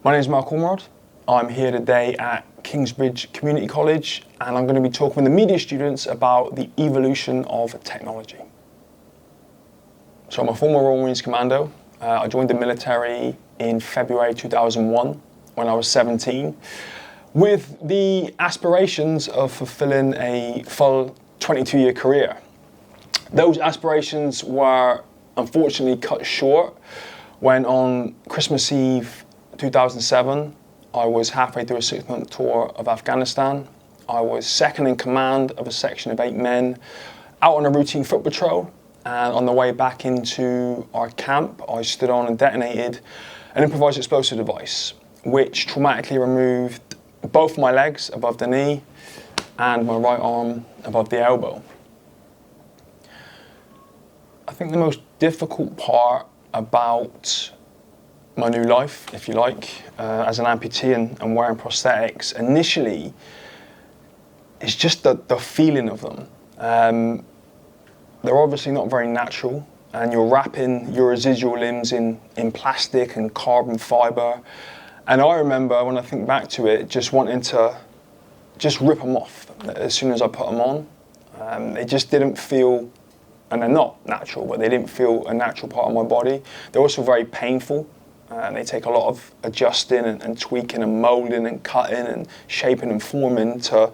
My name is Mr Ormrod. I'm here today at Kingsbridge Community College and I'm going to be talking with the media students about the evolution of technology. So I'm a former Royal Marines Commando. I joined the military in February 2001 when I was 17 with the aspirations of fulfilling a full 22-year career. Those aspirations were unfortunately cut short when on Christmas Eve 2007 I was halfway through a 6-month tour of Afghanistan. I was second in command of a section of 8 men out on a routine foot patrol, and on the way back into our camp I stood on and detonated an improvised explosive device which traumatically removed both my legs above the knee and my right arm above the elbow. I think the most difficult part about my new life, if you like, as an amputee and wearing prosthetics, initially, is just the feeling of them. They're obviously not very natural, and you're wrapping your residual limbs in plastic and carbon fibre. And I remember, when I think back to it, just wanting to just rip them off as soon as I put them on. They just didn't feel, and they're not natural, but they didn't feel a natural part of my body. They're also very painful. They take a lot of adjusting and tweaking and moulding and cutting and shaping and forming to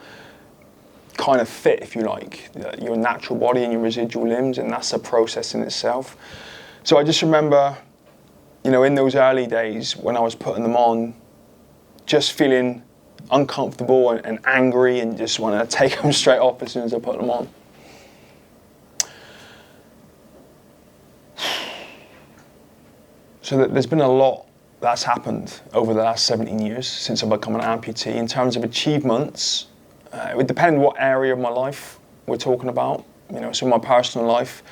kind of fit, if you like, your natural body and your residual limbs, and that's a process in itself. So I just remember, in those early days when I was putting them on, just feeling uncomfortable and angry and just want to take them straight off as soon as I put them on. So there's been a lot that's happened over the last 17 years since I've become an amputee. In terms of achievements, it would depend what area of my life we're talking about. So in my personal life,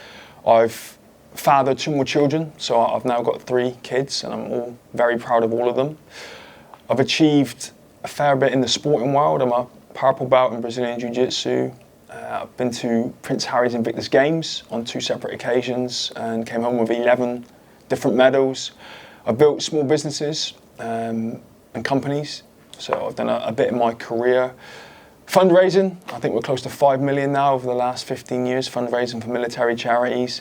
I've fathered 2 more children, so I've now got 3 kids, and I'm all very proud of all of them. I've achieved a fair bit in the sporting world. I'm a purple belt in Brazilian Jiu-Jitsu. I've been to Prince Harry's Invictus Games on 2 separate occasions and came home with 11 different medals. I've built small businesses and companies, so I've done a bit in my career. Fundraising, I think we're close to 5 million now over the last 15 years, fundraising for military charities.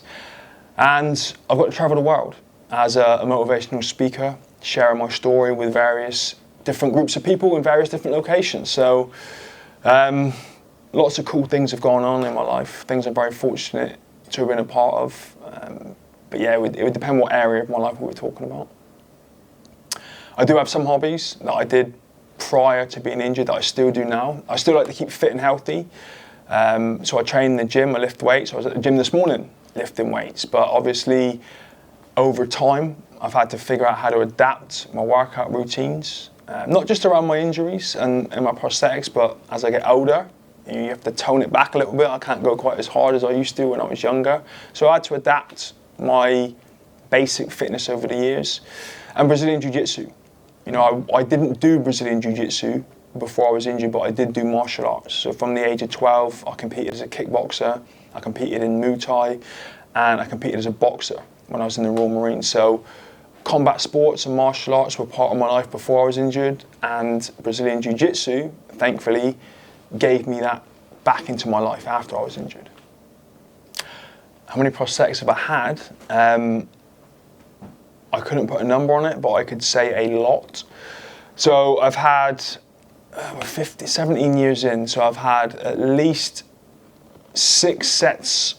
And I've got to travel the world as a motivational speaker, sharing my story with various different groups of people in various different locations. So lots of cool things have gone on in my life, things I'm very fortunate to have been a part of. But yeah, it would depend what area of my life we were talking about. I do have some hobbies that I did prior to being injured that I still do now. I still like to keep fit and healthy. So I train in the gym, I lift weights. I was at the gym this morning lifting weights. But obviously, over time, I've had to figure out how to adapt my workout routines. Not just around my injuries and my prosthetics, but as I get older, you have to tone it back a little bit. I can't go quite as hard as I used to when I was younger. So I had to adapt my basic fitness over the years. And Brazilian Jiu-Jitsu. I didn't do Brazilian Jiu-Jitsu before I was injured, but I did do martial arts. So from the age of 12, I competed as a kickboxer, I competed in Muay Thai, and I competed as a boxer when I was in the Royal Marines. So combat sports and martial arts were part of my life before I was injured, and Brazilian Jiu-Jitsu, thankfully, gave me that back into my life after I was injured. How many prosthetics have I had? I couldn't put a number on it, but I could say a lot. So I've had, 17 years in, so I've had at least 6 sets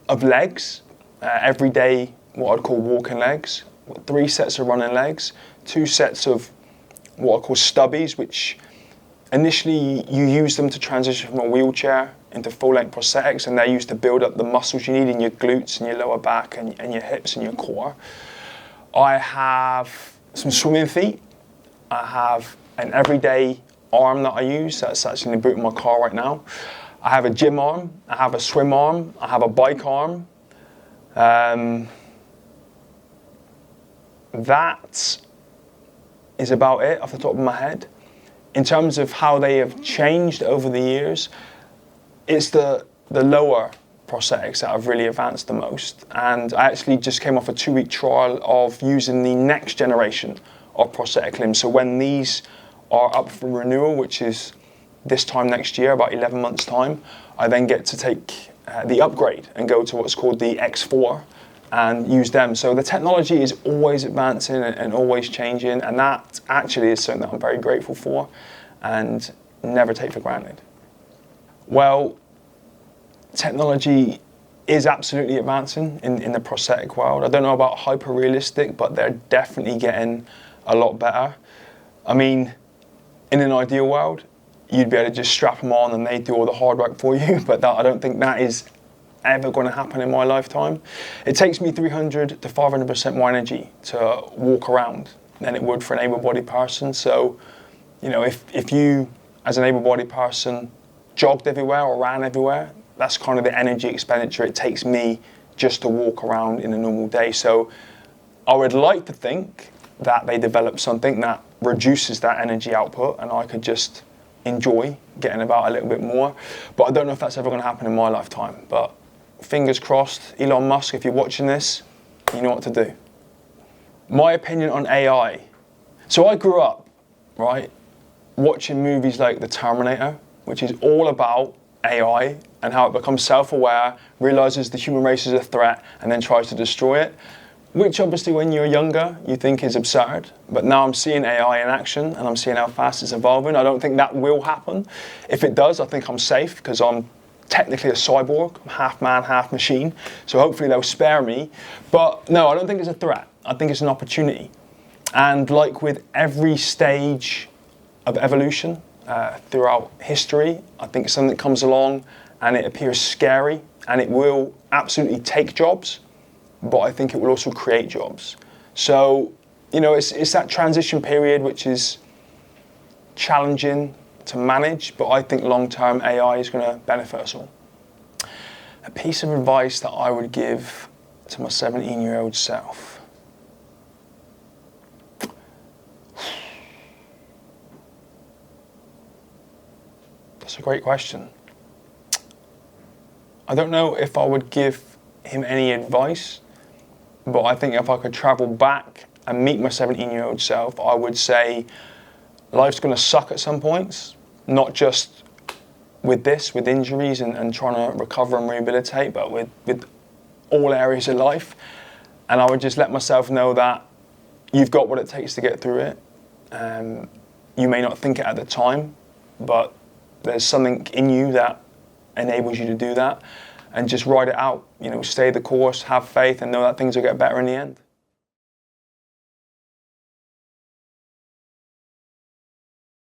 of legs, every day what I'd call walking legs, 3 sets of running legs, 2 sets of what I call stubbies, which initially you use them to transition from a wheelchair into full-length prosthetics, and they're used to build up the muscles you need in your glutes and your lower back and your hips and your core. I have some swimming feet. I have an everyday arm that I use. That's actually in the boot of my car right now. I have a gym arm. I have a swim arm. I have a bike arm. That is about it off the top of my head. In terms of how they have changed over the years, it's the lower prosthetics that have really advanced the most. And I actually just came off a 2-week trial of using the next generation of prosthetic limbs. So when these are up for renewal, which is this time next year, about 11 months' time, I then get to take the upgrade and go to what's called the X4 and use them. So the technology is always advancing and always changing, and that actually is something that I'm very grateful for and never take for granted. Well, technology is absolutely advancing in the prosthetic world. I don't know about hyper-realistic, but they're definitely getting a lot better. I mean, in an ideal world, you'd be able to just strap them on and they do all the hard work for you, but I don't think that is ever going to happen in my lifetime. It takes me 300 to 500% more energy to walk around than it would for an able-bodied person. So, you know, if you, as an able-bodied person, jogged everywhere or ran everywhere, that's kind of the energy expenditure it takes me just to walk around in a normal day. So I would like to think that they develop something that reduces that energy output and I could just enjoy getting about a little bit more. But I don't know if that's ever going to happen in my lifetime. But fingers crossed, Elon Musk, if you're watching this, you know what to do. My opinion on AI. So I grew up, right, watching movies like The Terminator, which is all about AI and how it becomes self-aware, realizes the human race is a threat, and then tries to destroy it, which obviously when you're younger, you think is absurd. But now I'm seeing AI in action, and I'm seeing how fast it's evolving. I don't think that will happen. If it does, I think I'm safe, because I'm technically a cyborg. I'm half man, half machine. So hopefully they'll spare me. But no, I don't think it's a threat. I think it's an opportunity. And like with every stage of evolution throughout history, I think something comes along and it appears scary and it will absolutely take jobs, but I think it will also create jobs. So, you know, it's that transition period which is challenging to manage, but I think long-term AI is going to benefit us all. A piece of advice that I would give to my 17-year-old self. That's a great question. I don't know if I would give him any advice, but I think if I could travel back and meet my 17-year-old self, I would say life's going to suck at some points, not just with injuries and trying to recover and rehabilitate, but with all areas of life. And I would just let myself know that you've got what it takes to get through it. You may not think it at the time, but there's something in you that enables you to do that, and just ride it out. You know, stay the course, have faith, and know that things will get better in the end.